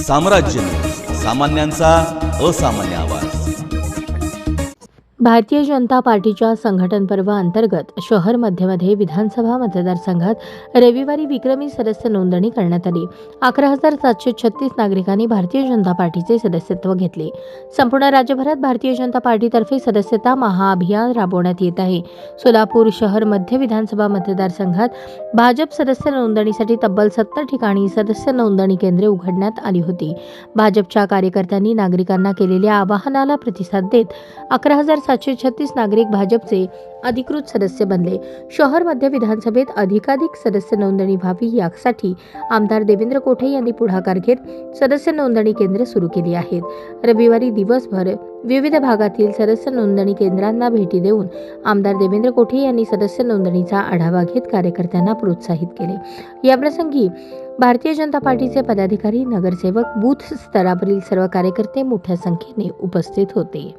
साम्राज्य न्यूज, सामान्यांचा असामान्य आवाज। भारतीय जनता पार्टीच्या संघटन पर्व अंतर्गत शहर मध्यमध्ये विधानसभा मतदारसंघात रविवारी विक्रमी सदस्य नोंदणी करण्यात आली। 11,736 नागरिकांनी भारतीय जनता पार्टीचे सदस्यत्व घेतले। संपूर्ण राज्यभरात भारतीय जनता पार्टीतर्फे सदस्यता महाअभियान राबवण्यात येत आहे। सोलापूर शहर मध्य विधानसभा मतदारसंघात भाजप सदस्य नोंदणीसाठी तब्बल 70 ठिकाणी सदस्य नोंदणी केंद्रे उघडण्यात आली होती। भाजपच्या कार्यकर्त्यांनी नागरिकांना केलेल्या आवाहनाला प्रतिसाद देत 11,736 नागरिक भाजपचे अधिकृत सदस्य बनले। शहर मध्य विधानसभेत अधिकाधिक सदस्य नोंदणी व्हावी यासाठी आमदार देवेंद्र कोठे यांनी पुढाकार घेत सदस्य नोंदणी केंद्र सुरू केली आहेत। रविवारी दिवसभर विविध भागातील सदस्य नोंदणी केंद्रांना भेटी देऊन आमदार देवेंद्र कोठे यांनी सदस्य नोंदणीचा आढावा घेत कार्यकर्त्यांना प्रोत्साहित केले। याप्रसंगी भारतीय जनता पार्टीचे पदाधिकारी, नगरसेवक, बूथ स्तरावरील सर्व कार्यकर्ते मोठ्या संख्येने उपस्थित होते।